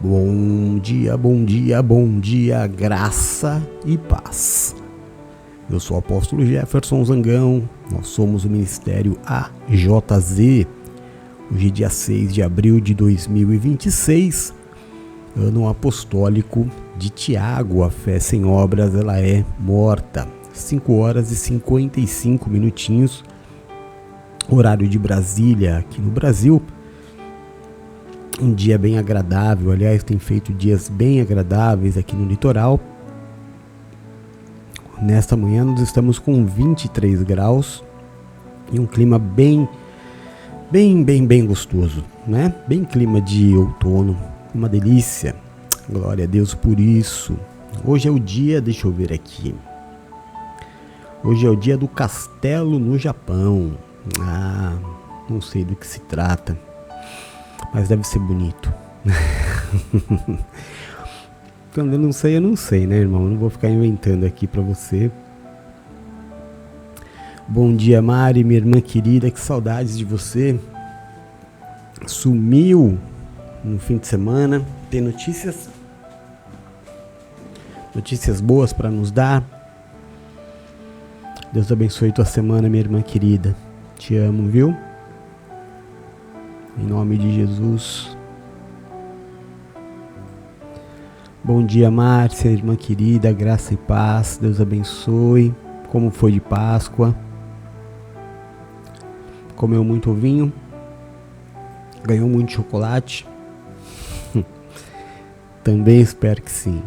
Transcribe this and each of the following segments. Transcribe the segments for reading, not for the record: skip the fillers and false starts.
Bom dia, bom dia, bom dia, graça e paz. Eu sou o apóstolo Jefferson Zangão, nós somos o Ministério AJZ. Hoje é dia 6 de abril de 2026, ano apostólico de Tiago. A fé sem obras, ela é morta. 5 horas e 55 minutinhos, horário de Brasília, aqui no Brasil. Um dia bem agradável, aliás, tem feito dias bem agradáveis aqui no litoral. Nesta manhã nós estamos com 23 graus e um clima bem gostoso, né? Bem clima de outono, uma delícia. Glória a Deus por isso. Hoje é o dia, deixa eu ver aqui. Hoje é o dia do castelo no Japão. Não sei do que se trata, mas deve ser bonito. Quando eu não sei, né, irmão? Eu não vou ficar inventando aqui pra você. Bom dia, Mari, minha irmã querida, que saudades de você. Sumiu no fim de semana. Tem notícias boas pra nos dar. Deus abençoe tua semana, minha irmã querida. Te amo, viu? Em nome de Jesus. Bom dia, Márcia, irmã querida, graça e paz. Deus abençoe. Como foi de Páscoa? Comeu muito vinho? Ganhou muito chocolate? Também espero que sim.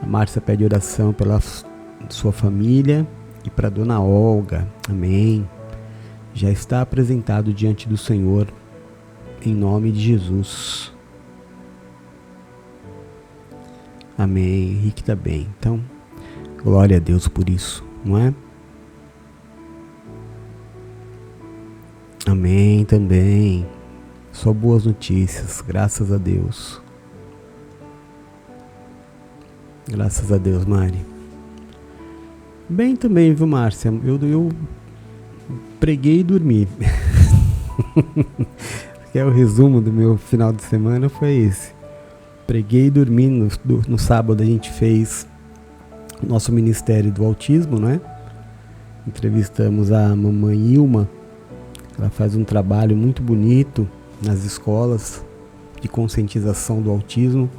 A Márcia pede oração pela sua família e para Dona Olga. Amém. Já está apresentado diante do Senhor, em nome de Jesus. Amém. Henrique está bem. Então, glória a Deus por isso, não é? Amém também. Só boas notícias, graças a Deus. Graças a Deus, Mari. Bem também, viu, Márcia? Eu preguei e dormi. Que é o resumo do meu final de semana, foi esse. Preguei e dormi. No sábado a gente fez o nosso Ministério do Autismo, né? Entrevistamos a mamãe Ilma. Ela faz um trabalho muito bonito nas escolas de conscientização do autismo.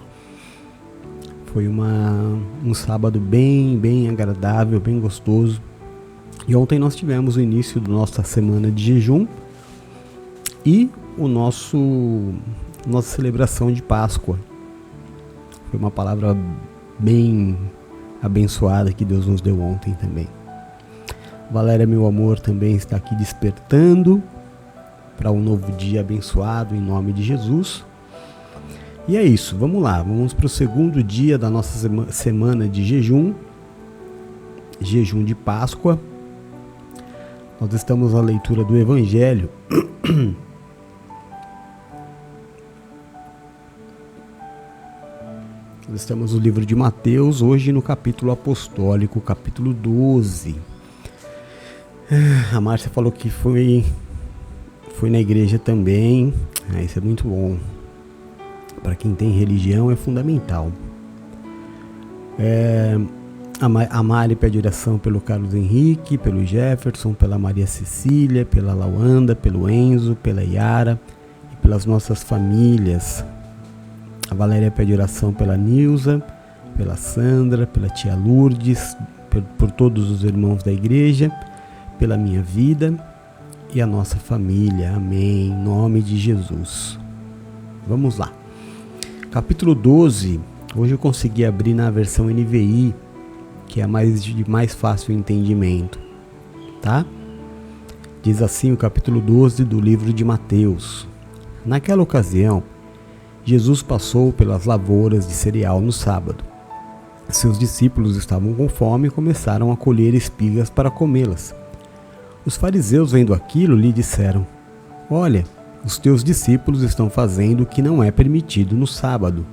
Foi um sábado bem agradável, bem gostoso. E ontem nós tivemos o início da nossa semana de jejum e nossa celebração de Páscoa. Foi uma palavra bem abençoada que Deus nos deu ontem também. Valéria, meu amor, também está aqui despertando para um novo dia abençoado em nome de Jesus. E é isso, vamos lá, vamos para o segundo dia da nossa semana de jejum de Páscoa. Nós estamos na leitura do Evangelho. Nós estamos no livro de Mateus, hoje no capítulo apostólico, capítulo 12. A Márcia falou que foi na igreja também. Isso é muito bom. Para quem tem religião é fundamental. A Mari pede oração pelo Carlos Henrique, pelo Jefferson, pela Maria Cecília, pela Lawanda, pelo Enzo, pela Yara e pelas nossas famílias. A Valéria pede oração pela Nilza, pela Sandra, pela tia Lourdes, por todos os irmãos da igreja, pela minha vida e a nossa família. Amém. Em nome de Jesus. Vamos lá. Capítulo 12. Hoje eu consegui abrir na versão NVI, que é de mais fácil entendimento, tá? Diz assim o capítulo 12 do livro de Mateus. Naquela ocasião, Jesus passou pelas lavouras de cereal no sábado. Seus discípulos estavam com fome e começaram a colher espigas para comê-las. Os fariseus, vendo aquilo, lhe disseram: Olha, os teus discípulos estão fazendo o que não é permitido no sábado.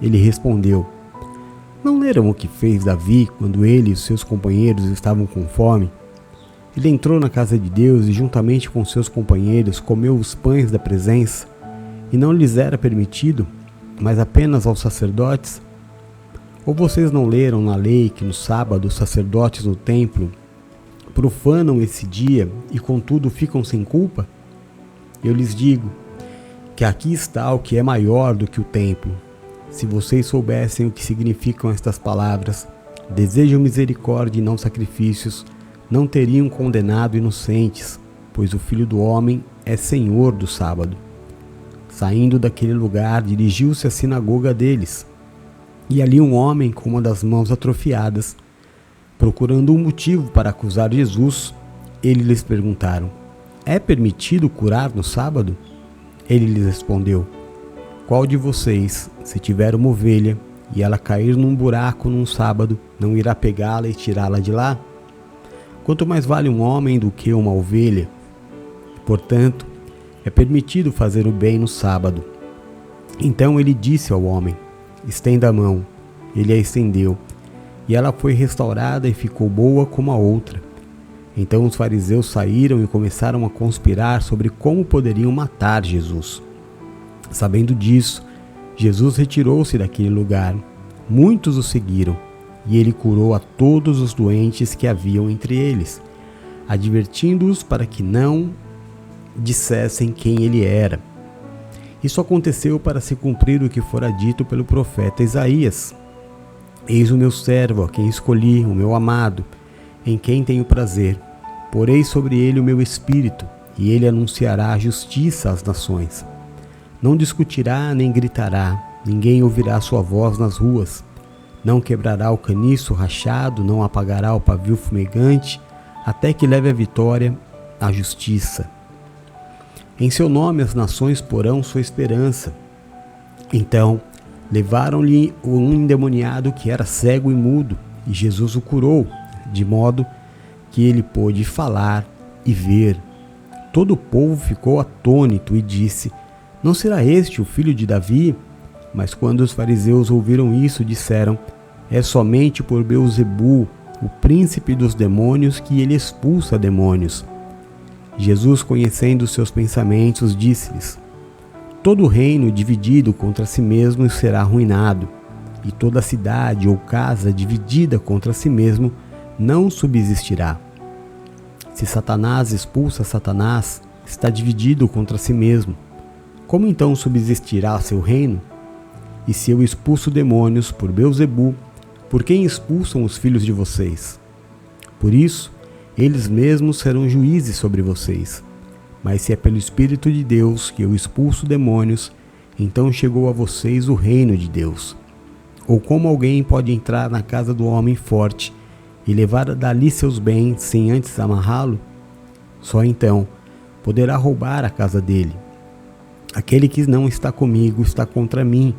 Ele respondeu: Não leram o que fez Davi quando ele e os seus companheiros estavam com fome? Ele entrou na casa de Deus e, juntamente com seus companheiros, comeu os pães da presença, e não lhes era permitido, mas apenas aos sacerdotes? Ou vocês não leram na lei que no sábado os sacerdotes no templo profanam esse dia e contudo ficam sem culpa? Eu lhes digo que aqui está o que é maior do que o templo. Se vocês soubessem o que significam estas palavras, desejo misericórdia e não sacrifícios, não teriam condenado inocentes, pois o Filho do Homem é Senhor do sábado. Saindo daquele lugar, dirigiu-se à sinagoga deles. E ali um homem com uma das mãos atrofiadas, procurando um motivo para acusar Jesus, eles lhes perguntaram: é permitido curar no sábado? Ele lhes respondeu: qual de vocês, se tiver uma ovelha e ela cair num buraco num sábado, não irá pegá-la e tirá-la de lá? Quanto mais vale um homem do que uma ovelha? Portanto, é permitido fazer o bem no sábado. Então ele disse ao homem: estenda a mão. Ele a estendeu, e ela foi restaurada e ficou boa como a outra. Então os fariseus saíram e começaram a conspirar sobre como poderiam matar Jesus. Sabendo disso, Jesus retirou-se daquele lugar. Muitos o seguiram, e ele curou a todos os doentes que haviam entre eles, advertindo-os para que não dissessem quem ele era. Isso aconteceu para se cumprir o que fora dito pelo profeta Isaías: eis o meu servo, a quem escolhi, o meu amado, em quem tenho prazer. Porei sobre ele o meu espírito, e ele anunciará a justiça às nações. Não discutirá nem gritará, ninguém ouvirá sua voz nas ruas. Não quebrará o caniço rachado, não apagará o pavio fumegante, até que leve a vitória à justiça. Em seu nome as nações porão sua esperança. Então levaram-lhe um endemoniado que era cego e mudo, e Jesus o curou, de modo que ele pôde falar e ver. Todo o povo ficou atônito e disse: não será este o filho de Davi? Mas quando os fariseus ouviram isso, disseram: é somente por Beelzebu, o príncipe dos demônios, que ele expulsa demônios. Jesus, conhecendo os seus pensamentos, disse-lhes: todo reino dividido contra si mesmo será arruinado, e toda cidade ou casa dividida contra si mesmo não subsistirá. Se Satanás expulsa Satanás, está dividido contra si mesmo. Como então subsistirá seu reino? E se eu expulso demônios por Beelzebu, por quem expulsam os filhos de vocês? Por isso, eles mesmos serão juízes sobre vocês. Mas se é pelo Espírito de Deus que eu expulso demônios, então chegou a vocês o reino de Deus. Ou como alguém pode entrar na casa do homem forte e levar dali seus bens sem antes amarrá-lo? Só então poderá roubar a casa dele. Aquele que não está comigo está contra mim,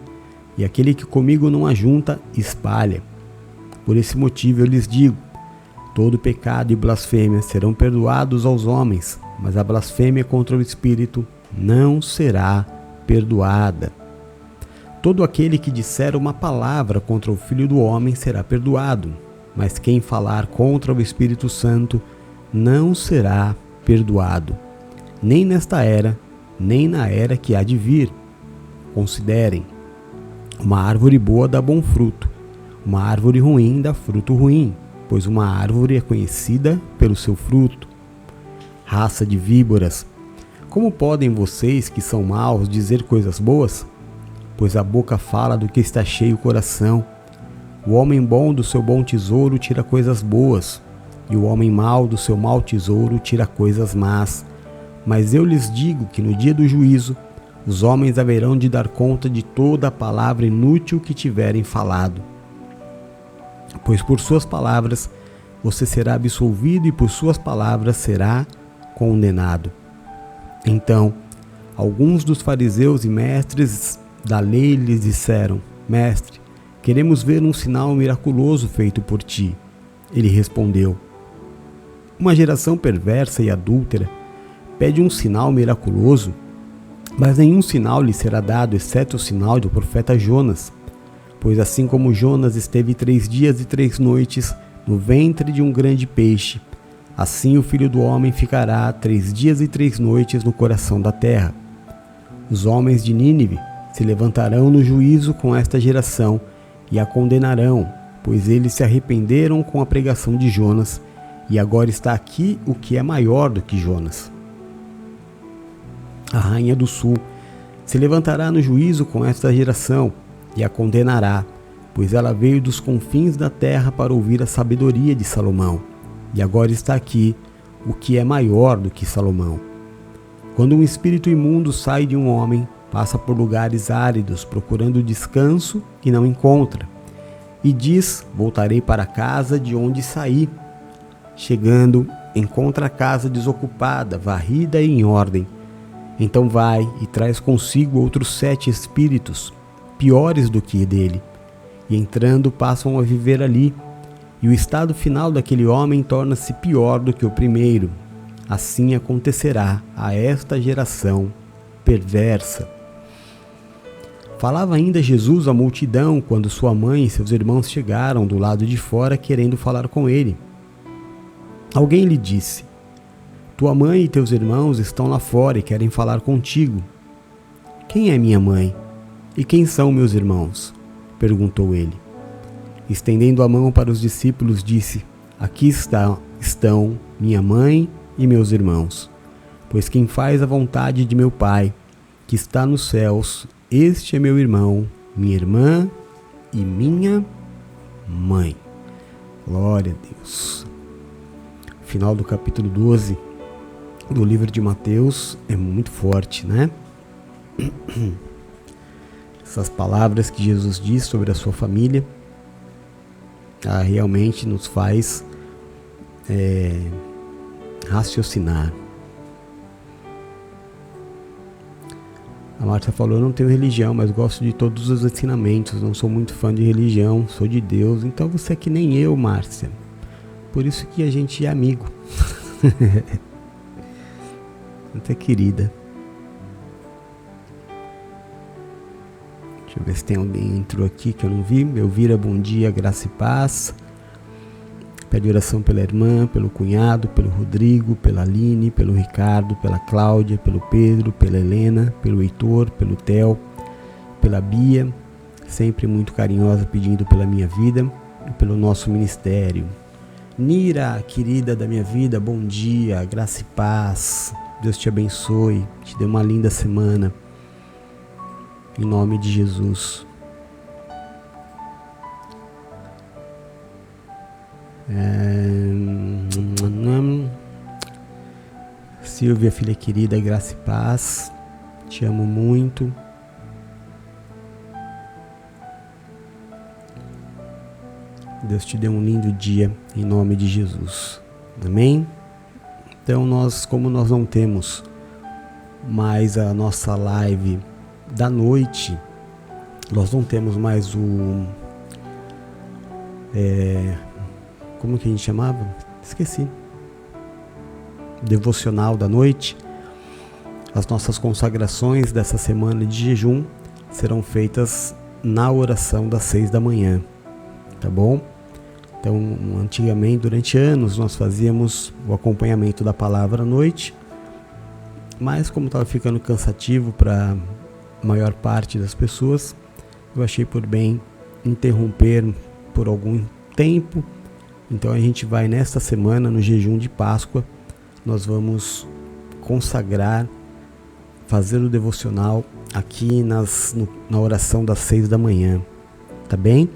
e aquele que comigo não ajunta, espalha. Por esse motivo eu lhes digo: todo pecado e blasfêmia serão perdoados aos homens, mas a blasfêmia contra o Espírito não será perdoada. Todo aquele que disser uma palavra contra o Filho do Homem será perdoado, mas quem falar contra o Espírito Santo não será perdoado, nem nesta era, nem na era que há de vir. Considerem: uma árvore boa dá bom fruto, uma árvore ruim dá fruto ruim, pois uma árvore é conhecida pelo seu fruto. Raça de víboras, como podem vocês que são maus dizer coisas boas? Pois a boca fala do que está cheio o coração. O homem bom do seu bom tesouro tira coisas boas, e o homem mau do seu mau tesouro tira coisas más. Mas eu lhes digo que no dia do juízo, os homens haverão de dar conta de toda a palavra inútil que tiverem falado. Pois por suas palavras você será absolvido e por suas palavras será condenado. Então, alguns dos fariseus e mestres da lei lhes disseram: Mestre, queremos ver um sinal miraculoso feito por ti. Ele respondeu: uma geração perversa e adúltera pede um sinal miraculoso, mas nenhum sinal lhe será dado, exceto o sinal do profeta Jonas. Pois assim como Jonas esteve 3 dias e 3 noites no ventre de um grande peixe, assim o Filho do Homem ficará 3 dias e 3 noites no coração da terra. Os homens de Nínive se levantarão no juízo com esta geração e a condenarão, pois eles se arrependeram com a pregação de Jonas, e agora está aqui o que é maior do que Jonas. A rainha do sul se levantará no juízo com esta geração e a condenará, pois ela veio dos confins da terra para ouvir a sabedoria de Salomão, e agora está aqui o que é maior do que Salomão. Quando um espírito imundo sai de um homem, passa por lugares áridos procurando descanso e não encontra, e diz: voltarei para a casa de onde saí. Chegando, encontra a casa desocupada, varrida e em ordem. Então vai e traz consigo outros 7 espíritos, piores do que dele, e entrando passam a viver ali, e o estado final daquele homem torna-se pior do que o primeiro. Assim acontecerá a esta geração perversa. Falava ainda Jesus à multidão quando sua mãe e seus irmãos chegaram do lado de fora querendo falar com ele. Alguém lhe disse: tua mãe e teus irmãos estão lá fora e querem falar contigo. Quem é minha mãe? E quem são meus irmãos? Perguntou ele. Estendendo a mão para os discípulos, disse: aqui estão minha mãe e meus irmãos. Pois quem faz a vontade de meu Pai, que está nos céus, este é meu irmão, minha irmã e minha mãe. Glória a Deus. Final do capítulo 12 do livro de Mateus é muito forte, né? Essas palavras que Jesus diz sobre a sua família realmente nos faz raciocinar. A Marta falou: eu não tenho religião, mas gosto de todos os ensinamentos, não sou muito fã de religião, sou de Deus. Então você é que nem eu, Márcia. Por isso que a gente é amigo. Muito querida. Deixa eu ver se tem alguém que entrou aqui que eu não vi. Elvira, bom dia, graça e paz. Pede oração pela irmã, pelo cunhado, pelo Rodrigo, pela Aline, pelo Ricardo, pela Cláudia, pelo Pedro, pela Helena, pelo Heitor, pelo Theo, pela Bia, sempre muito carinhosa pedindo pela minha vida e pelo nosso ministério. Nira, querida da minha vida, bom dia, graça e paz. Deus te abençoe, te dê uma linda semana. Em nome de Jesus. Silvia, filha querida, graça e paz. Te amo muito. Deus te dê um lindo dia em nome de Jesus. Amém? Então como nós não temos mais a nossa live da noite, nós não temos mais como que a gente chamava? Esqueci. Devocional da noite. As nossas consagrações dessa semana de jejum serão feitas na oração das 6 da manhã, tá bom? Então, antigamente, durante anos, nós fazíamos o acompanhamento da palavra à noite, mas como estava ficando cansativo para a maior parte das pessoas, eu achei por bem interromper por algum tempo. Então a gente vai nesta semana, no jejum de Páscoa, nós vamos consagrar, fazer o devocional aqui na oração das 6 da manhã, tá bem?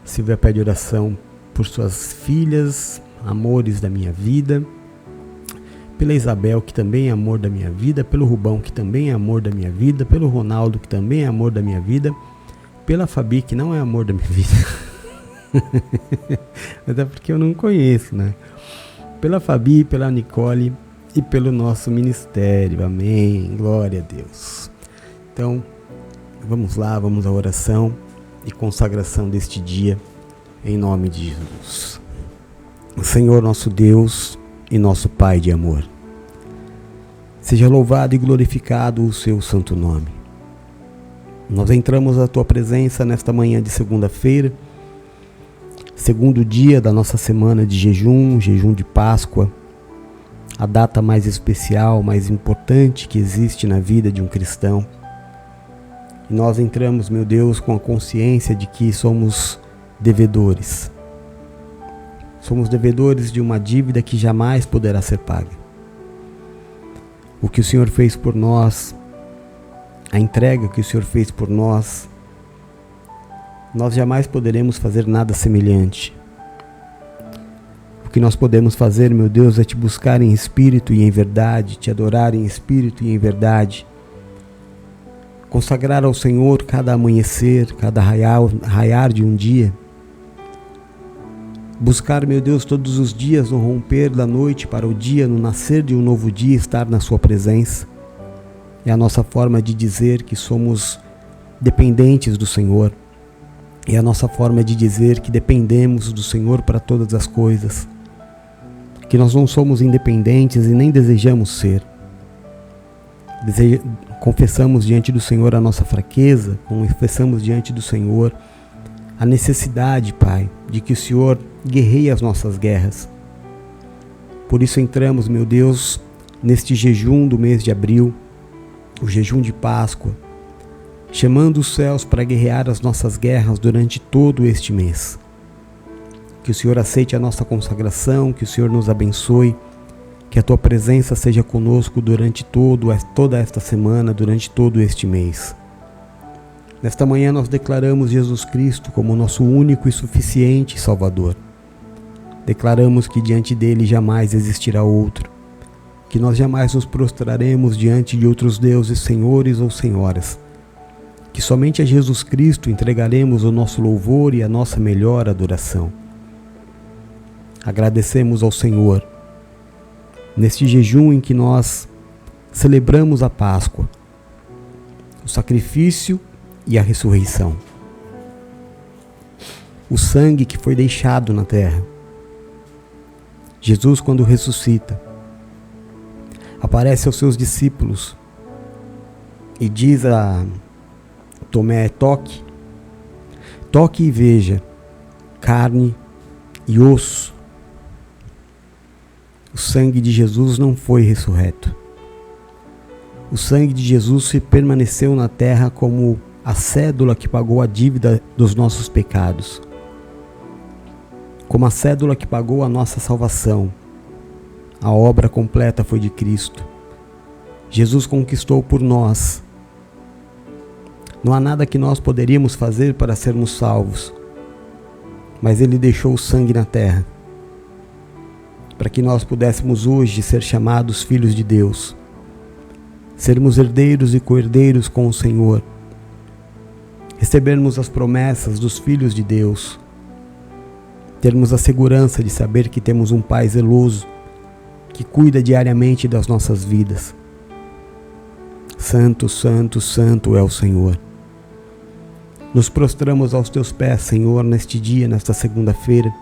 Silvia pede oração por suas filhas, amores da minha vida, pela Isabel, que também é amor da minha vida, pelo Rubão, que também é amor da minha vida, pelo Ronaldo, que também é amor da minha vida, pela Fabi, que não é amor da minha vida. Mas é porque eu não conheço, né? Pela Fabi, pela Nicole e pelo nosso ministério. Amém. Glória a Deus. Então, vamos lá, vamos à oração e consagração deste dia, em nome de Jesus. Senhor, nosso Deus e nosso Pai de amor, seja louvado e glorificado o seu santo nome. Nós entramos à tua presença nesta manhã de segunda-feira, segundo dia da nossa semana de jejum de Páscoa, a data mais especial, mais importante que existe na vida de um cristão. Nós entramos, meu Deus, com a consciência de que somos devedores. Somos devedores de uma dívida que jamais poderá ser paga. O que o Senhor fez por nós, a entrega que o Senhor fez por nós, nós jamais poderemos fazer nada semelhante. O que nós podemos fazer, meu Deus, é te buscar em espírito e em verdade, te adorar em espírito e em verdade, consagrar ao Senhor cada amanhecer, cada raiar de um dia, buscar, meu Deus, todos os dias no romper da noite para o dia, no nascer de um novo dia, estar na sua presença. É a nossa forma de dizer que somos dependentes do Senhor. É a nossa forma de dizer que dependemos do Senhor para todas as coisas. Que nós não somos independentes e nem desejamos ser. Confessamos diante do Senhor a nossa fraqueza, confessamos diante do Senhor a necessidade, Pai, de que o Senhor guerreie as nossas guerras. Por isso entramos, meu Deus, neste jejum do mês de abril, o jejum de Páscoa, chamando os céus para guerrear as nossas guerras durante todo este mês. Que o Senhor aceite a nossa consagração, que o Senhor nos abençoe, que a Tua presença seja conosco durante toda esta semana, durante todo este mês. Nesta manhã nós declaramos Jesus Cristo como nosso único e suficiente Salvador. Declaramos que diante dele jamais existirá outro, que nós jamais nos prostraremos diante de outros deuses, senhores ou senhoras, que somente a Jesus Cristo entregaremos o nosso louvor e a nossa melhor adoração. Agradecemos ao Senhor neste jejum em que nós celebramos a Páscoa, o sacrifício e a ressurreição, o sangue que foi deixado na terra. Jesus, quando ressuscita, aparece aos seus discípulos e diz a Tomé: toque e veja carne e osso. O sangue de Jesus não foi ressurreto. O sangue de Jesus se permaneceu na terra como a cédula que pagou a dívida dos nossos pecados, como a cédula que pagou a nossa salvação. A obra completa foi de Cristo. Jesus conquistou por nós. Não há nada que nós poderíamos fazer para sermos salvos, mas Ele deixou o sangue na terra, para que nós pudéssemos hoje ser chamados filhos de Deus, sermos herdeiros e co-herdeiros com o Senhor, recebermos as promessas dos filhos de Deus, termos a segurança de saber que temos um Pai zeloso, que cuida diariamente das nossas vidas. Santo, santo, santo é o Senhor. Nos prostramos aos Teus pés, Senhor, neste dia, nesta segunda-feira,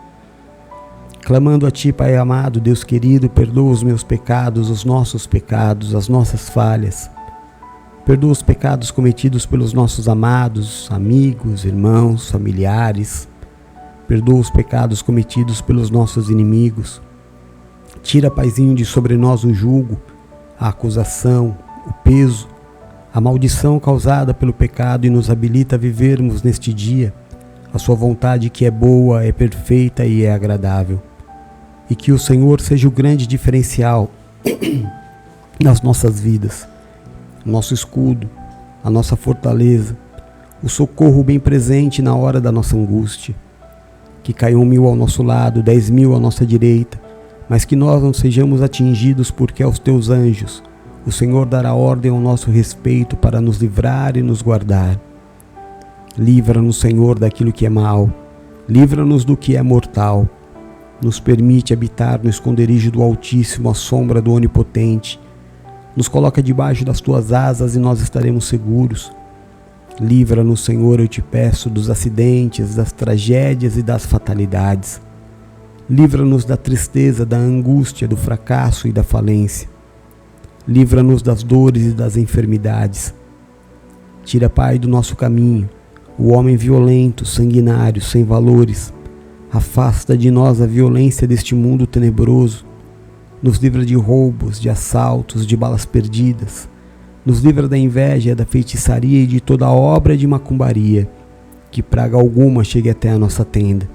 clamando a Ti, Pai amado, Deus querido, perdoa os meus pecados, os nossos pecados, as nossas falhas. Perdoa os pecados cometidos pelos nossos amados, amigos, irmãos, familiares. Perdoa os pecados cometidos pelos nossos inimigos. Tira, Paizinho, de sobre nós o jugo, a acusação, o peso, a maldição causada pelo pecado e nos habilita a vivermos neste dia a Sua vontade, que é boa, é perfeita e é agradável. E que o Senhor seja o grande diferencial nas nossas vidas, o nosso escudo, a nossa fortaleza, o socorro bem presente na hora da nossa angústia. Que caiam 1000 ao nosso lado, 10.000 à nossa direita, mas que nós não sejamos atingidos, porque aos Teus anjos o Senhor dará ordem ao nosso respeito para nos livrar e nos guardar. Livra-nos, Senhor, daquilo que é mal, livra-nos do que é mortal. Nos permite habitar no esconderijo do Altíssimo, à sombra do Onipotente. Nos coloca debaixo das Tuas asas e nós estaremos seguros. Livra-nos, Senhor, eu te peço, dos acidentes, das tragédias e das fatalidades. Livra-nos da tristeza, da angústia, do fracasso e da falência. Livra-nos das dores e das enfermidades. Tira, Pai, do nosso caminho o homem violento, sanguinário, sem valores. Afasta de nós a violência deste mundo tenebroso. Nos livra de roubos, de assaltos, de balas perdidas. Nos livra da inveja, da feitiçaria e de toda obra de macumbaria, que praga alguma chegue até a nossa tenda.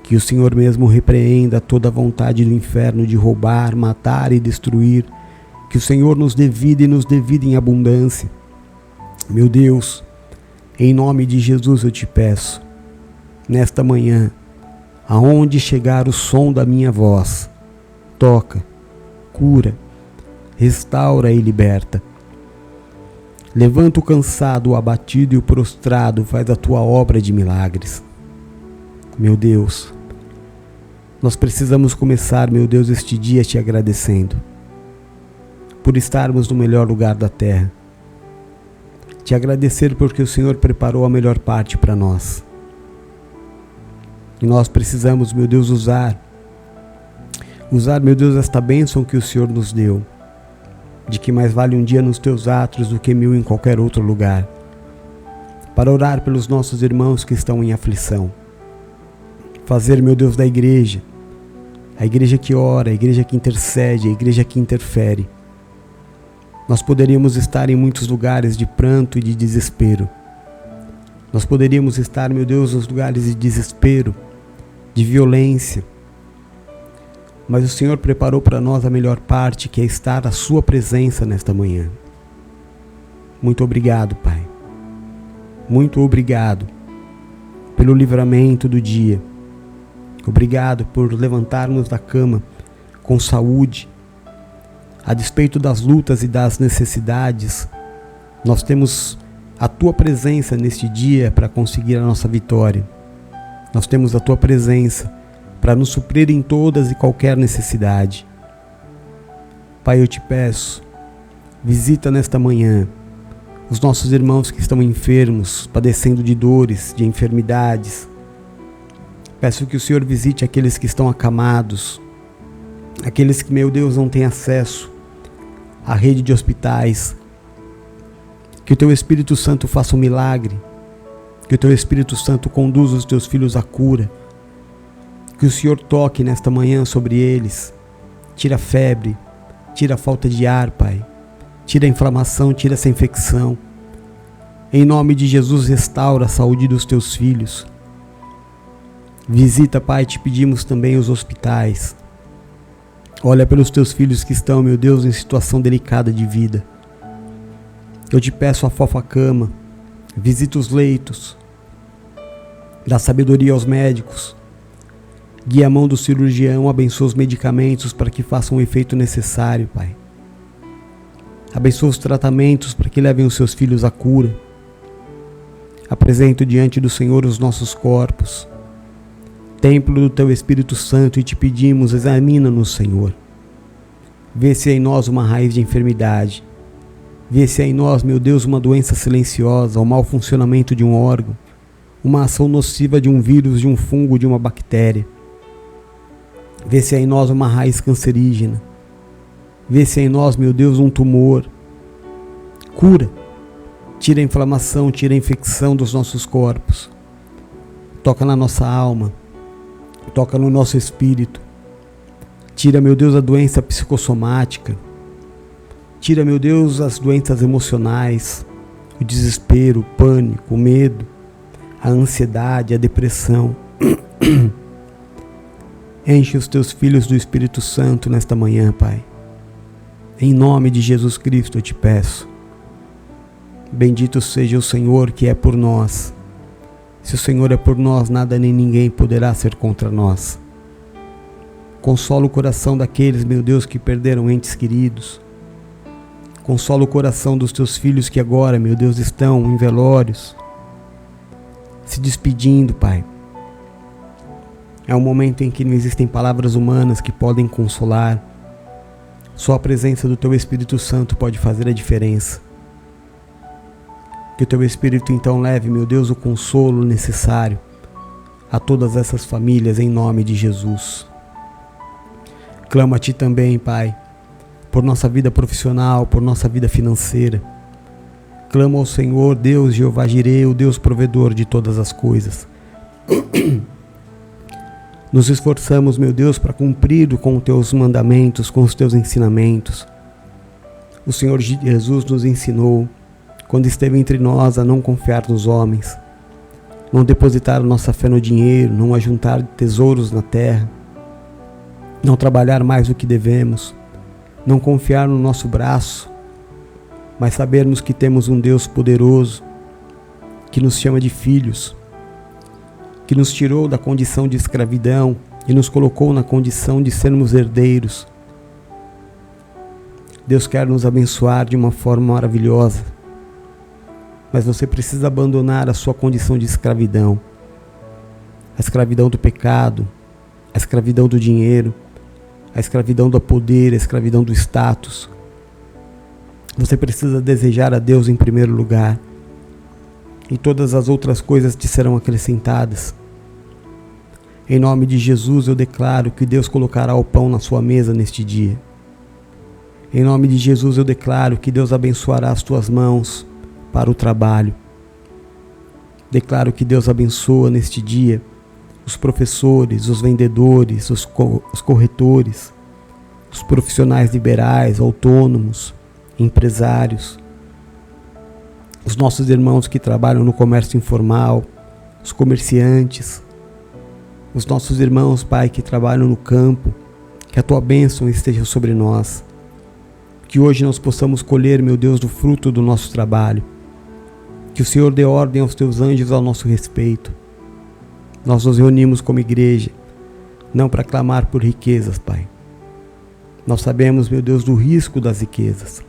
Que o Senhor mesmo repreenda toda a vontade do inferno de roubar, matar e destruir. Que o Senhor nos dê vida e nos dê vida em abundância. Meu Deus, em nome de Jesus eu te peço, nesta manhã, aonde chegar o som da minha voz, toca, cura, restaura e liberta. Levanta o cansado, o abatido e o prostrado, faz a tua obra de milagres. Meu Deus, nós precisamos começar, meu Deus, este dia te agradecendo por estarmos no melhor lugar da terra. Te agradecer porque o Senhor preparou a melhor parte para nós. E nós precisamos, meu Deus, usar, meu Deus, esta bênção que o Senhor nos deu, de que mais vale um dia nos teus atos do que 1000 em qualquer outro lugar, para orar pelos nossos irmãos que estão em aflição. Fazer, meu Deus, da igreja, a igreja que ora, a igreja que intercede, a igreja que interfere. Nós poderíamos estar em muitos lugares de pranto e de desespero. Nós poderíamos estar, meu Deus, nos lugares de desespero, de violência. Mas o Senhor preparou para nós a melhor parte, que é estar à sua presença nesta manhã. Muito obrigado, Pai. Muito obrigado pelo livramento do dia. Obrigado por levantarmos da cama com saúde. A despeito das lutas e das necessidades, nós temos a Tua presença neste dia para conseguir a nossa vitória. Nós temos a Tua presença para nos suprir em todas e qualquer necessidade. Pai, eu te peço, visita nesta manhã os nossos irmãos que estão enfermos, padecendo de dores, de enfermidades. Peço que o Senhor visite aqueles que estão acamados, aqueles que, meu Deus, não têm acesso à rede de hospitais. Que o Teu Espírito Santo faça um milagre, que o Teu Espírito Santo conduza os Teus filhos à cura, que o Senhor toque nesta manhã sobre eles, tira a febre, tira a falta de ar, Pai, tira a inflamação, tira essa infecção. Em nome de Jesus, restaura a saúde dos Teus filhos. Visita, Pai, te pedimos também os hospitais. Olha pelos Teus filhos que estão, meu Deus, em situação delicada de vida. Eu te peço, afofa a cama, visita os leitos, dá sabedoria aos médicos, guia a mão do cirurgião, abençoa os medicamentos para que façam o efeito necessário, Pai. Abençoa os tratamentos para que levem os Seus filhos à cura. Apresento diante do Senhor os nossos corpos, templo do Teu Espírito Santo, e te pedimos, examina-nos, Senhor. Vê se há em nós uma raiz de enfermidade. Vê se há em nós, meu Deus, uma doença silenciosa, o mau funcionamento de um órgão, uma ação nociva de um vírus, de um fungo, de uma bactéria. Vê se há em nós uma raiz cancerígena. Vê se há em nós, meu Deus, um tumor. Cura. Tira a inflamação, tira a infecção dos nossos corpos. Toca na nossa alma. Toca no nosso espírito. Tira, meu Deus, a doença psicossomática. Tira, meu Deus, as doenças emocionais, o desespero, o pânico, o medo, a ansiedade, a depressão. Enche os Teus filhos do Espírito Santo nesta manhã, Pai. Em nome de Jesus Cristo eu te peço. Bendito seja o Senhor que é por nós. Se o Senhor é por nós, nada nem ninguém poderá ser contra nós. Consola o coração daqueles, meu Deus, que perderam entes queridos. Consola o coração dos Teus filhos que agora, meu Deus, estão em velórios, se despedindo, Pai. É um momento em que não existem palavras humanas que podem consolar. Só a presença do Teu Espírito Santo pode fazer a diferença. Que o Teu Espírito então leve, meu Deus, o consolo necessário a todas essas famílias, em nome de Jesus. Clamo a Ti também, Pai, por nossa vida profissional, por nossa vida financeira. Clamo ao Senhor, Deus Jeová Jireh, o Deus provedor de todas as coisas. Nos esforçamos, meu Deus, para cumprir com os Teus mandamentos, com os Teus ensinamentos. O Senhor Jesus nos ensinou, quando esteve entre nós, a não confiar nos homens, não depositar nossa fé no dinheiro, não ajuntar tesouros na terra, não trabalhar mais do que devemos, não confiar no nosso braço, mas sabermos que temos um Deus poderoso, que nos chama de filhos, que nos tirou da condição de escravidão e nos colocou na condição de sermos herdeiros. Deus quer nos abençoar de uma forma maravilhosa, mas você precisa abandonar a sua condição de escravidão, a escravidão do pecado, a escravidão do dinheiro, a escravidão do poder, a escravidão do status. Você precisa desejar a Deus em primeiro lugar, e todas as outras coisas te serão acrescentadas. Em nome de Jesus eu declaro que Deus colocará o pão na sua mesa neste dia. Em nome de Jesus eu declaro que Deus abençoará as tuas mãos para o trabalho. Declaro que Deus abençoa neste dia os professores, os vendedores, os corretores, os profissionais liberais, autônomos, empresários, os nossos irmãos que trabalham no comércio informal, os comerciantes, os nossos irmãos, Pai, que trabalham no campo. Que a tua bênção esteja sobre nós. Que hoje nós possamos colher, meu Deus, do fruto do nosso trabalho. Que o Senhor dê ordem aos teus anjos ao nosso respeito. Nós nos reunimos como igreja, não para clamar por riquezas, Pai. Nós sabemos, meu Deus, do risco das riquezas.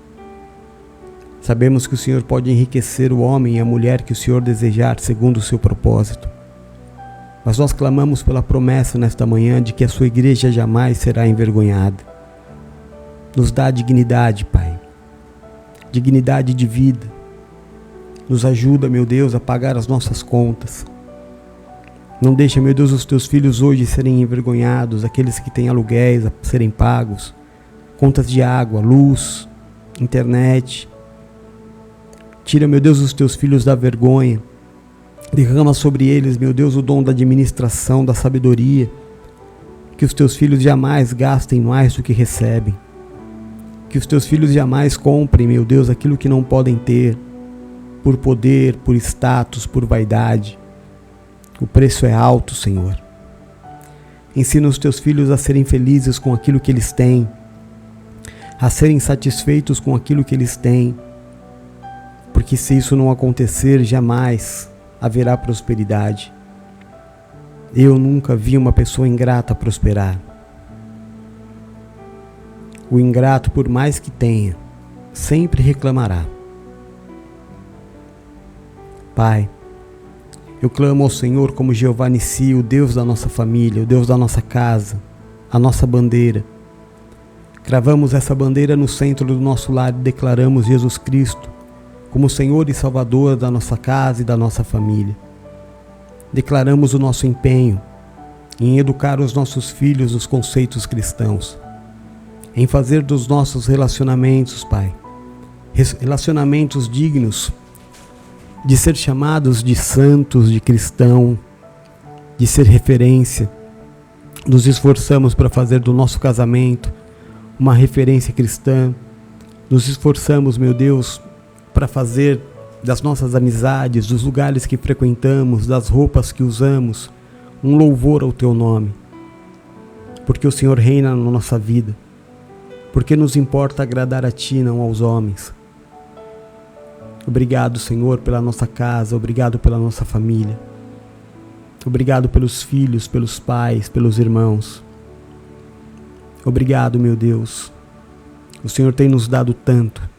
Sabemos que o Senhor pode enriquecer o homem e a mulher que o Senhor desejar, segundo o seu propósito. Mas nós clamamos pela promessa nesta manhã de que a sua igreja jamais será envergonhada. Nos dá dignidade, Pai. Dignidade de vida. Nos ajuda, meu Deus, a pagar as nossas contas. Não deixa, meu Deus, os teus filhos hoje serem envergonhados, aqueles que têm aluguéis a serem pagos, contas de água, luz, internet. Tira, meu Deus, os teus filhos da vergonha. Derrama sobre eles, meu Deus, o dom da administração, da sabedoria. Que os teus filhos jamais gastem mais do que recebem. Que os teus filhos jamais comprem, meu Deus, aquilo que não podem ter, por poder, por status, por vaidade. O preço é alto, Senhor. Ensina os teus filhos a serem felizes com aquilo que eles têm, a serem satisfeitos com aquilo que eles têm, porque se isso não acontecer, jamais haverá prosperidade. Eu nunca vi uma pessoa ingrata prosperar. O ingrato, por mais que tenha, sempre reclamará. Pai, eu clamo ao Senhor como Jeová Nissi, o Deus da nossa família, o Deus da nossa casa, a nossa bandeira. Cravamos essa bandeira no centro do nosso lar e declaramos Jesus Cristo como Senhor e Salvador da nossa casa e da nossa família. Declaramos o nosso empenho em educar os nossos filhos nos conceitos cristãos, em fazer dos nossos relacionamentos, Pai, relacionamentos dignos de ser chamados de santos, de cristão, de ser referência. Nos esforçamos para fazer do nosso casamento uma referência cristã. Nos esforçamos, meu Deus, para fazer das nossas amizades, dos lugares que frequentamos, das roupas que usamos, um louvor ao teu nome. Porque o Senhor reina na nossa vida. Porque nos importa agradar a ti, não aos homens. Obrigado, Senhor, pela nossa casa. Obrigado pela nossa família. Obrigado pelos filhos, pelos pais, pelos irmãos. Obrigado, meu Deus. O Senhor tem nos dado tanto.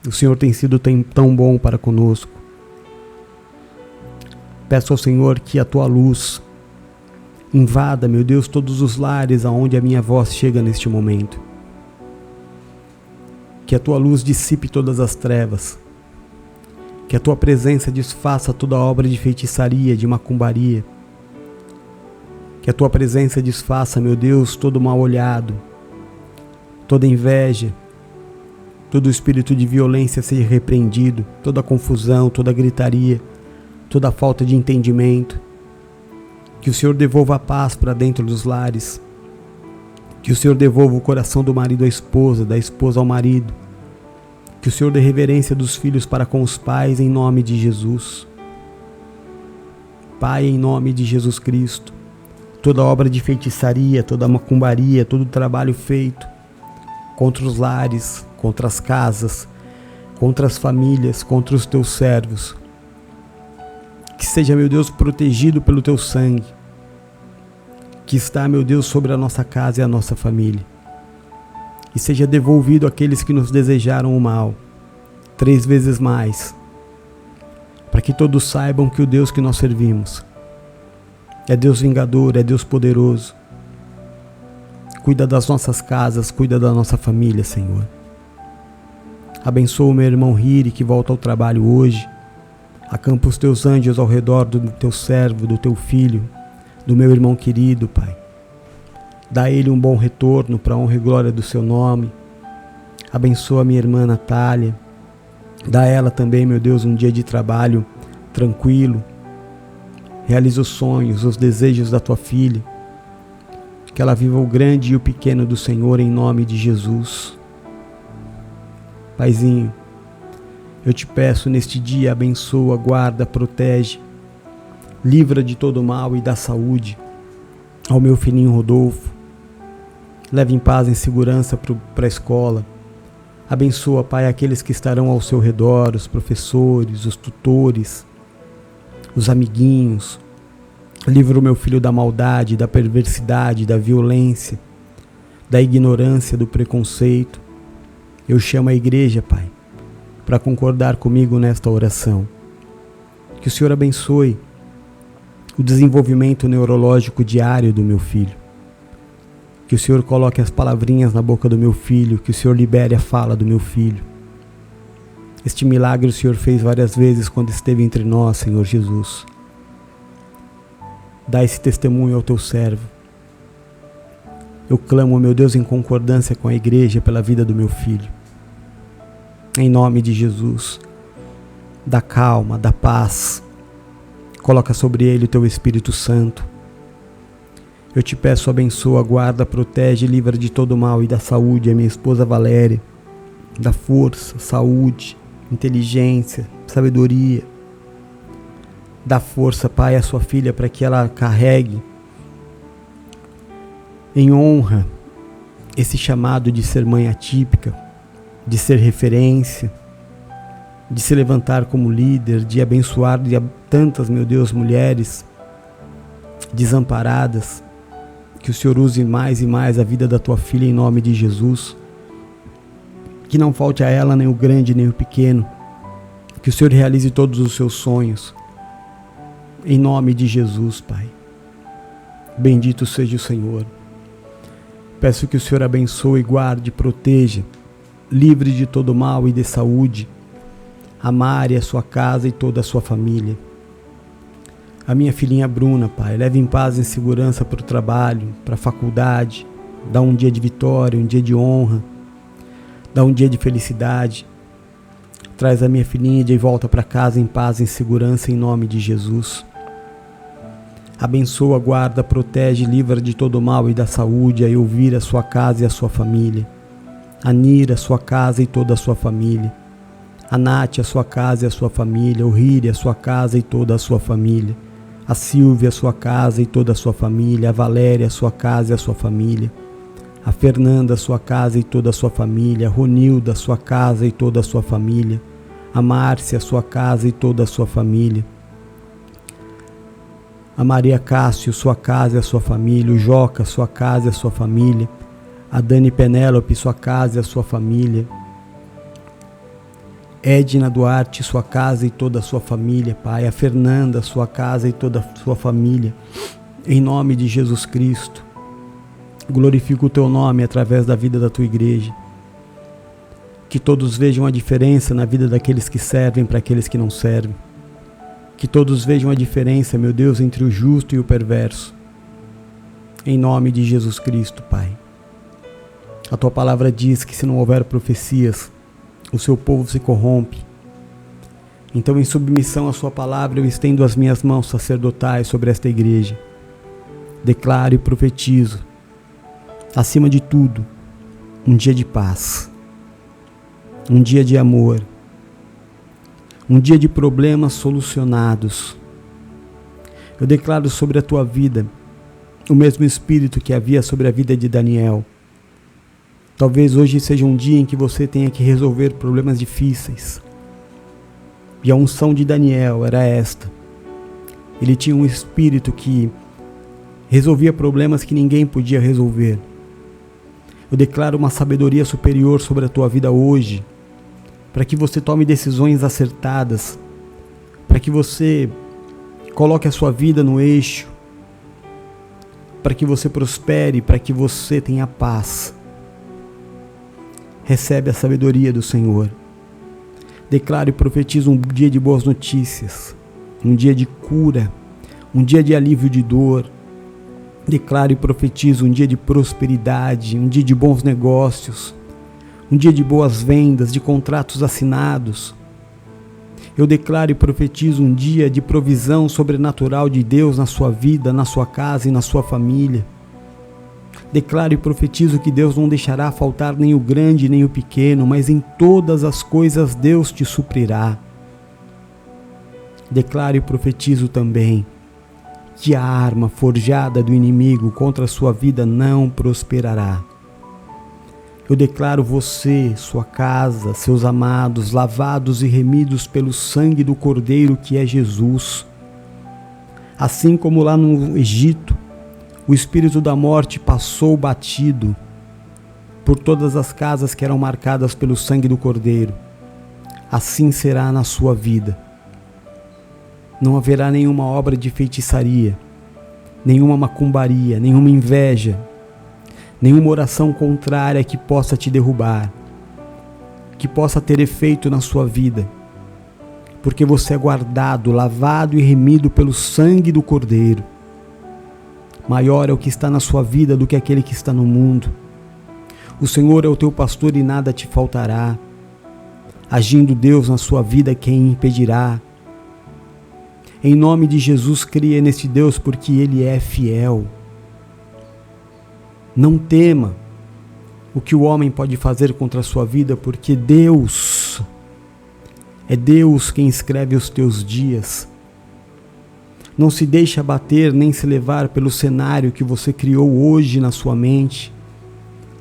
O Senhor tem sido tão bom para conosco. Peço ao Senhor que a tua luz invada, meu Deus, todos os lares aonde a minha voz chega neste momento. Que a tua luz dissipe todas as trevas. Que a tua presença desfaça toda obra de feitiçaria, de macumbaria. Que a tua presença desfaça, meu Deus, todo mal olhado, toda inveja, todo espírito de violência seja repreendido, toda confusão, toda gritaria, toda falta de entendimento. Que o Senhor devolva a paz para dentro dos lares. Que o Senhor devolva o coração do marido à esposa, da esposa ao marido. Que o Senhor dê reverência dos filhos para com os pais, em nome de Jesus. Pai, em nome de Jesus Cristo, toda obra de feitiçaria, toda macumbaria, todo trabalho feito contra os lares, contra as casas, contra as famílias, contra os teus servos, que seja, meu Deus, protegido pelo teu sangue, que está, meu Deus, sobre a nossa casa e a nossa família, e seja devolvido àqueles que nos desejaram o mal, 3 vezes mais, para que todos saibam que o Deus que nós servimos é Deus vingador, é Deus poderoso. Cuida das nossas casas, cuida da nossa família, Senhor. Abençoa o meu irmão Hiri, que volta ao trabalho hoje. Acampa os teus anjos ao redor do teu servo, do teu filho, do meu irmão querido, Pai. Dá a ele um bom retorno para a honra e glória do seu nome. Abençoa a minha irmã Natália. Dá a ela também, meu Deus, um dia de trabalho tranquilo. Realiza os sonhos, os desejos da tua filha. Que ela viva o grande e o pequeno do Senhor, em nome de Jesus. Paizinho, eu te peço neste dia, abençoa, guarda, protege, livra de todo mal e dá saúde ao meu filhinho Rodolfo. Leva em paz, em segurança para a escola. Abençoa, Pai, aqueles que estarão ao seu redor, os professores, os tutores, os amiguinhos. Livra o meu filho da maldade, da perversidade, da violência, da ignorância, do preconceito. Eu chamo a igreja, Pai, para concordar comigo nesta oração. Que o Senhor abençoe o desenvolvimento neurológico diário do meu filho. Que o Senhor coloque as palavrinhas na boca do meu filho, que o Senhor libere a fala do meu filho. Este milagre o Senhor fez várias vezes quando esteve entre nós, Senhor Jesus. Dá esse testemunho ao teu servo. Eu clamo, meu Deus, em concordância com a igreja pela vida do meu filho. Em nome de Jesus, dá calma, dá paz. Coloca sobre ele o teu Espírito Santo. Eu te peço, abençoa, guarda, protege, livra de todo mal e dá saúde a minha esposa Valéria. Dá força, saúde, inteligência, sabedoria. Dá força, Pai, à sua filha para que ela carregue em honra esse chamado de ser mãe atípica, de ser referência, de se levantar como líder, de abençoar tantas, meu Deus, mulheres desamparadas. Que o Senhor use mais e mais a vida da tua filha em nome de Jesus. Que não falte a ela nem o grande nem o pequeno. Que o Senhor realize todos os seus sonhos. Em nome de Jesus, Pai. Bendito seja o Senhor. Peço que o Senhor abençoe, guarde, proteja, livre de todo mal e de saúde, a Mari, a sua casa e toda a sua família. A minha filhinha Bruna, Pai, leve em paz e em segurança para o trabalho, para a faculdade, dá um dia de vitória, um dia de honra, dá um dia de felicidade. Traz a minha filhinha de volta para casa em paz e em segurança, em nome de Jesus. Abençoa, guarda, protege, livra de todo mal e da saúde, a Elvira, a sua casa e a sua família. A Nira, a sua casa e toda a sua família. A Nath, a sua casa e a sua família. O Hiri, a sua casa e toda a sua família. A Silvia, a sua casa e toda a sua família. A Valéria, a sua casa e a sua família. A Fernanda, a sua casa e toda a sua família. A Ronilda, a sua casa e toda a sua família. A Márcia, a sua casa e toda a sua família. A Maria Cássio, sua casa e a sua família. O Joca, sua casa e a sua família. A Dani Penélope, sua casa e a sua família. Edna Duarte, sua casa e toda a sua família, Pai. A Fernanda, sua casa e toda a sua família. Em nome de Jesus Cristo. Glorifica o teu nome através da vida da tua igreja. Que todos vejam a diferença na vida daqueles que servem para aqueles que não servem. Que todos vejam a diferença, meu Deus, entre o justo e o perverso. Em nome de Jesus Cristo, Pai. A tua palavra diz que se não houver profecias, o seu povo se corrompe. Então, em submissão à sua palavra, eu estendo as minhas mãos sacerdotais sobre esta igreja. Declaro e profetizo, acima de tudo, um dia de paz. um dia de amor, um dia de problemas solucionados. Eu declaro sobre a tua vida o mesmo Espírito que havia sobre a vida de Daniel. Talvez hoje seja um dia em que você tenha que resolver problemas difíceis. E a unção de Daniel era esta. Ele tinha um espírito que resolvia problemas que ninguém podia resolver. Eu declaro uma sabedoria superior sobre a tua vida hoje, para que você tome decisões acertadas, para que você coloque a sua vida no eixo, para que você prospere, para que você tenha paz. Recebe a sabedoria do Senhor. Declaro e profetizo um dia de boas notícias, um dia de cura, um dia de alívio de dor. Declaro e profetizo um dia de prosperidade, um dia de bons negócios, um dia de boas vendas, de contratos assinados. Eu declaro e profetizo um dia de provisão sobrenatural de Deus na sua vida, na sua casa e na sua família. Declaro e profetizo que Deus não deixará faltar nem o grande nem o pequeno, mas em todas as coisas Deus te suprirá. Declaro e profetizo também que a arma forjada do inimigo contra a sua vida não prosperará. Eu declaro você, sua casa, seus amados, lavados e remidos pelo sangue do Cordeiro que é Jesus. Assim como lá no Egito, o espírito da morte passou batido por todas as casas que eram marcadas pelo sangue do Cordeiro. Assim será na sua vida. Não haverá nenhuma obra de feitiçaria, nenhuma macumbaria, nenhuma inveja, nenhuma oração contrária que possa te derrubar, que possa ter efeito na sua vida, porque você é guardado, lavado e remido pelo sangue do Cordeiro. Maior é o que está na sua vida do que aquele que está no mundo. O Senhor é o teu pastor e nada te faltará. Agindo Deus na sua vida, quem impedirá? Em nome de Jesus, creia nesse Deus, porque Ele é fiel. Não tema o que o homem pode fazer contra a sua vida, porque é Deus quem escreve os teus dias. Não se deixe abater nem se levar pelo cenário que você criou hoje na sua mente,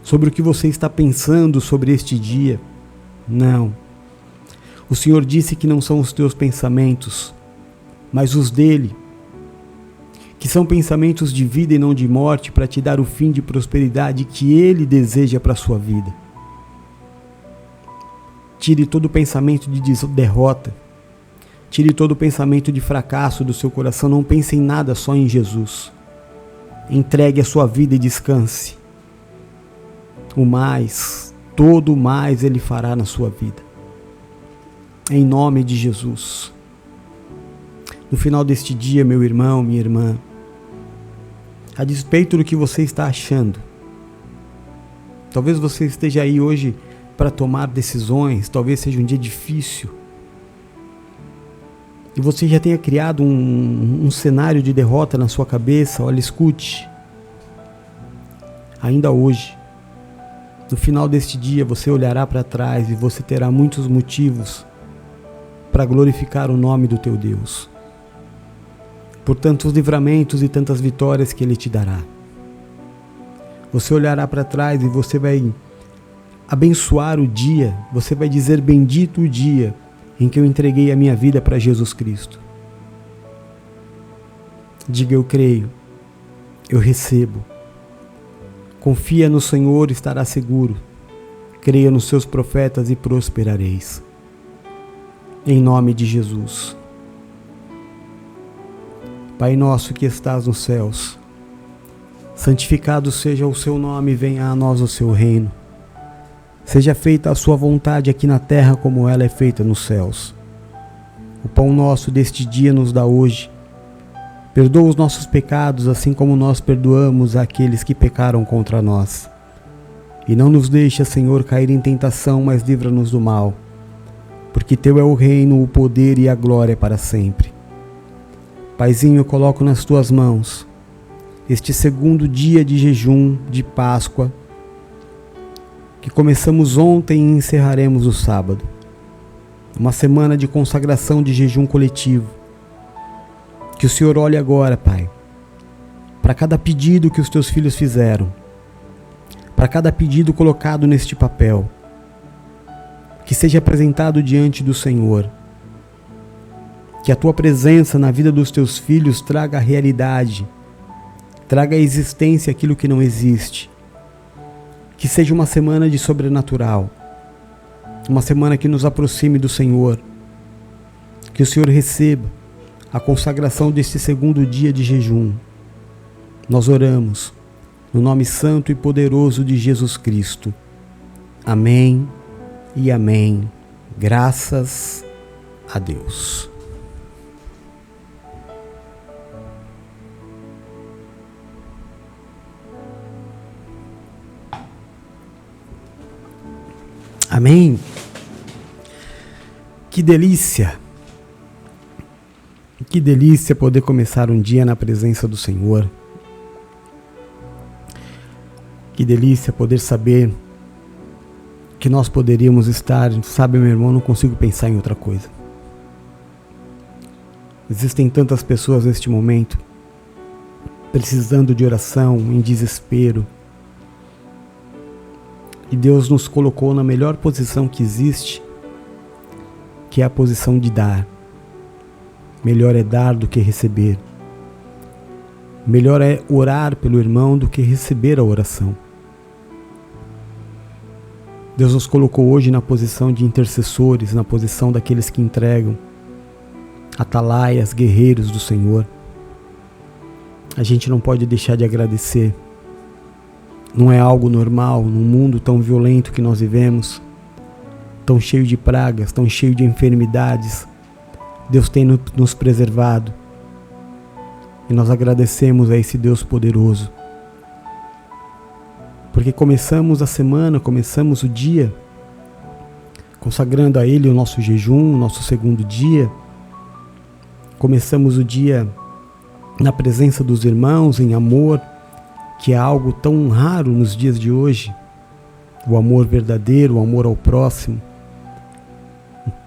sobre o que você está pensando sobre este dia. Não. O Senhor disse que não são os teus pensamentos, mas os dele, que são pensamentos de vida e não de morte, para te dar o fim de prosperidade que Ele deseja para a sua vida. Tire todo o pensamento de derrota, tire todo o pensamento de fracasso do seu coração, não pense em nada, só em Jesus. Entregue a sua vida e descanse. O mais, todo o mais Ele fará na sua vida. Em nome de Jesus. No final deste dia, meu irmão, minha irmã, a despeito do que você está achando, talvez você esteja aí hoje para tomar decisões, talvez seja um dia difícil, e você já tenha criado um cenário de derrota na sua cabeça. Olha, escute, ainda hoje, no final deste dia, você olhará para trás e você terá muitos motivos para glorificar o nome do teu Deus, por tantos livramentos e tantas vitórias que Ele te dará. Você olhará para trás e você vai abençoar o dia, você vai dizer: bendito o dia em que eu entreguei a minha vida para Jesus Cristo. Diga: eu creio, eu recebo. Confia no Senhor e estará seguro. Creia nos seus profetas e prosperareis. Em nome de Jesus. Pai nosso que estás nos céus, santificado seja o seu nome, venha a nós o seu reino. Seja feita a sua vontade aqui na terra como ela é feita nos céus. O pão nosso deste dia nos dá hoje. Perdoa os nossos pecados, assim como nós perdoamos àqueles que pecaram contra nós. E não nos deixa, Senhor, cair em tentação, mas livra-nos do mal. Porque teu é o reino, o poder e a glória para sempre. Paizinho, eu coloco nas tuas mãos este segundo dia de jejum de Páscoa, que começamos ontem e encerraremos o sábado. Uma semana de consagração de jejum coletivo. Que o Senhor olhe agora, Pai, para cada pedido que os teus filhos fizeram, para cada pedido colocado neste papel, que seja apresentado diante do Senhor. Que a tua presença na vida dos teus filhos traga a realidade, traga à existência aquilo que não existe. Que seja uma semana de sobrenatural, uma semana que nos aproxime do Senhor. Que o Senhor receba a consagração deste segundo dia de jejum. Nós oramos no nome santo e poderoso de Jesus Cristo. Amém e amém. Graças a Deus. Amém. Que delícia poder começar um dia na presença do Senhor. Que delícia poder saber que nós poderíamos estar, sabe, meu irmão, não consigo pensar em outra coisa. Existem tantas pessoas neste momento precisando de oração, em desespero. E Deus nos colocou na melhor posição que existe, que é a posição de dar. Melhor é dar do que receber. Melhor é orar pelo irmão do que receber a oração. Deus nos colocou hoje na posição de intercessores, na posição daqueles que entregam, atalaias, guerreiros do Senhor. A gente não pode deixar de agradecer. Não é algo normal num mundo tão violento que nós vivemos, tão cheio de pragas, tão cheio de enfermidades. Deus tem nos preservado e nós agradecemos a esse Deus poderoso, porque começamos a semana, começamos o dia consagrando a Ele o nosso jejum, o nosso segundo dia. Começamos o dia na presença dos irmãos, em amor, que é algo tão raro nos dias de hoje, o amor verdadeiro, o amor ao próximo.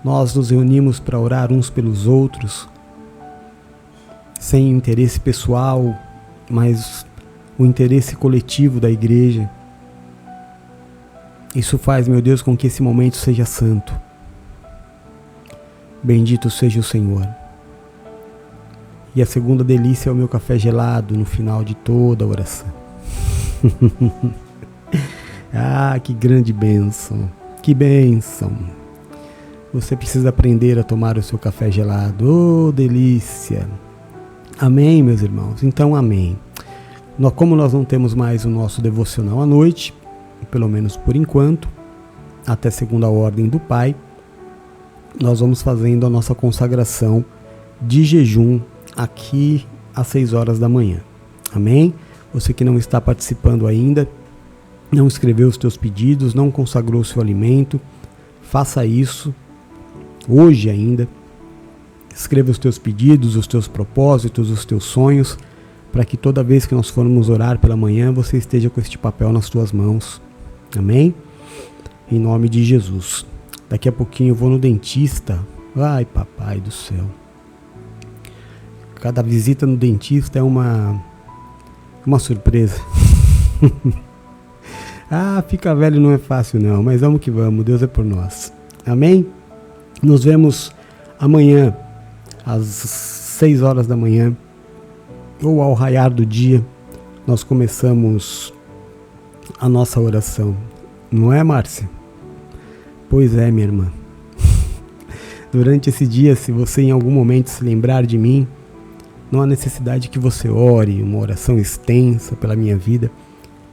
Nós nos reunimos para orar uns pelos outros, sem interesse pessoal, mas o interesse coletivo da igreja. Isso faz, meu Deus, com que esse momento seja santo. Bendito seja o Senhor. E a segunda delícia é o meu café gelado no final de toda a oração. Ah, que grande bênção, que bênção. Você precisa aprender a tomar o seu café gelado, oh delícia. Amém, meus irmãos? Então amém. Como nós não temos mais o nosso devocional à noite, pelo menos por enquanto, até segunda ordem do Pai, nós vamos fazendo a nossa consagração de jejum aqui às 6 horas da manhã. Amém? Você que não está participando ainda, não escreveu os teus pedidos, não consagrou o seu alimento, faça isso hoje ainda. Escreva os teus pedidos, os teus propósitos, os teus sonhos, para que toda vez que nós formos orar pela manhã, você esteja com este papel nas tuas mãos. Amém? Em nome de Jesus. Daqui a pouquinho eu vou no dentista. Ai, papai do céu. Cada visita no dentista é uma surpresa. Ah, ficar velho não é fácil não, mas vamos que vamos, Deus é por nós. Amém? Nos vemos amanhã, às 6 horas da manhã, ou ao raiar do dia, nós começamos a nossa oração. Não é, Márcia? Pois é, minha irmã. Durante esse dia, se você em algum momento se lembrar de mim, não há necessidade que você ore uma oração extensa pela minha vida.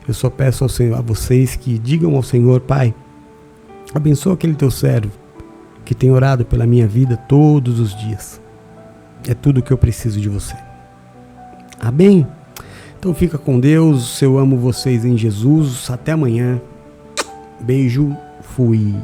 Eu só peço ao Senhor, a vocês que digam ao Senhor: Pai, abençoa aquele teu servo que tem orado pela minha vida todos os dias. É tudo o que eu preciso de você. Amém? Então fica com Deus. Eu amo vocês em Jesus. Até amanhã. Beijo. Fui.